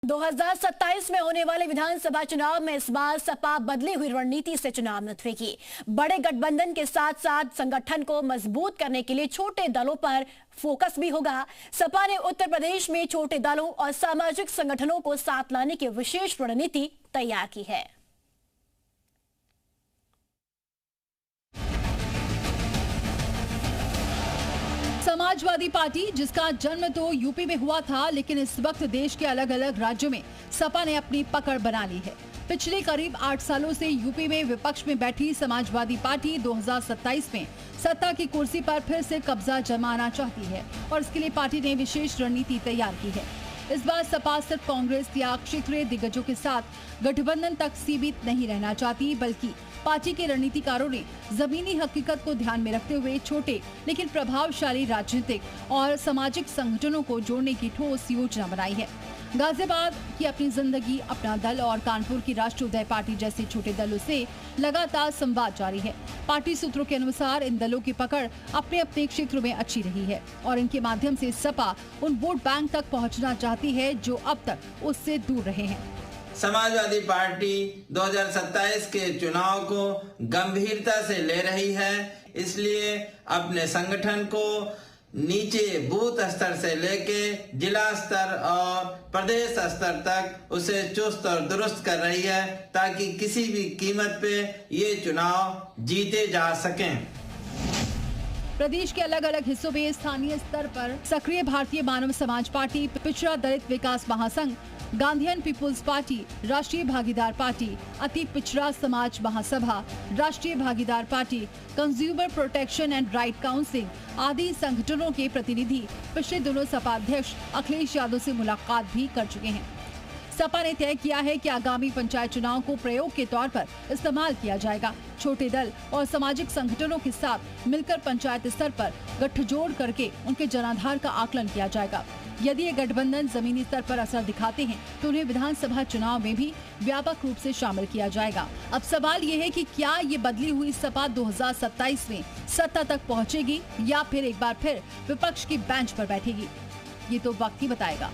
2027 में होने वाले विधानसभा चुनाव में इस बार सपा बदली हुई रणनीति से चुनाव लड़ेगी। बड़े गठबंधन के साथ साथ संगठन को मजबूत करने के लिए छोटे दलों पर फोकस भी होगा। सपा ने उत्तर प्रदेश में छोटे दलों और सामाजिक संगठनों को साथ लाने की विशेष रणनीति तैयार की है। समाजवादी पार्टी, जिसका जन्म तो यूपी में हुआ था, लेकिन इस वक्त देश के अलग अलग राज्यों में सपा ने अपनी पकड़ बना ली है। पिछले करीब 8 सालों से यूपी में विपक्ष में बैठी समाजवादी पार्टी 2027 में सत्ता की कुर्सी पर फिर से कब्जा जमाना चाहती है और इसके लिए पार्टी ने विशेष रणनीति तैयार की है। इस बार सपा सिर्फ कांग्रेस या क्षेत्रीय दिग्गजों के साथ गठबंधन तक सीमित नहीं रहना चाहती, बल्कि पार्टी के रणनीतिकारों ने जमीनी हकीकत को ध्यान में रखते हुए छोटे लेकिन प्रभावशाली राजनीतिक और सामाजिक संगठनों को जोड़ने की ठोस योजना बनाई है। गाजियाबाद की अपनी जिंदगी, अपना दल और कानपुर की राष्ट्रोदय पार्टी जैसे छोटे दलों से लगातार संवाद जारी है। पार्टी सूत्रों के अनुसार इन दलों की पकड़ अपने अपने क्षेत्रों में अच्छी रही है और इनके माध्यम से सपा उन वोट बैंक तक पहुंचना चाहती है जो अब तक उससे दूर रहे हैं। समाजवादी पार्टी 2027 के चुनाव को गंभीरता से ले रही है, इसलिए अपने संगठन को नीचे बूथ स्तर से लेके जिला स्तर और प्रदेश स्तर तक उसे चुस्त और दुरुस्त कर रही है, ताकि किसी भी कीमत पे ये चुनाव जीते जा सकें। प्रदेश के अलग अलग हिस्सों में स्थानीय स्तर पर सक्रिय भारतीय मानव समाज पार्टी, पिछड़ा दलित विकास महासंघ, गांधीयन पीपुल्स पार्टी, राष्ट्रीय भागीदार पार्टी, अति पिछड़ा समाज महासभा, राष्ट्रीय भागीदार party, consumer protection and right council आदि संगठनों के प्रतिनिधि पिछले दिनों सपा अध्यक्ष अखिलेश यादव से मुलाकात भी कर चुके हैं। सपा ने तय किया है कि आगामी पंचायत चुनाव को प्रयोग के तौर पर इस्तेमाल किया जाएगा। छोटे दल और सामाजिक संगठनों के साथ मिलकर पंचायत स्तर पर गठजोड़ करके उनके जनाधार का आकलन किया जाएगा। यदि ये गठबंधन जमीनी स्तर पर असर दिखाते हैं तो उन्हें विधानसभा चुनाव में भी व्यापक रूप से शामिल किया जाएगा। अब सवाल ये है कि क्या ये बदली हुई सपा 2027 में सत्ता तक पहुंचेगी या फिर एक बार फिर विपक्ष की बेंच पर बैठेगी। ये तो वक्त ही बताएगा।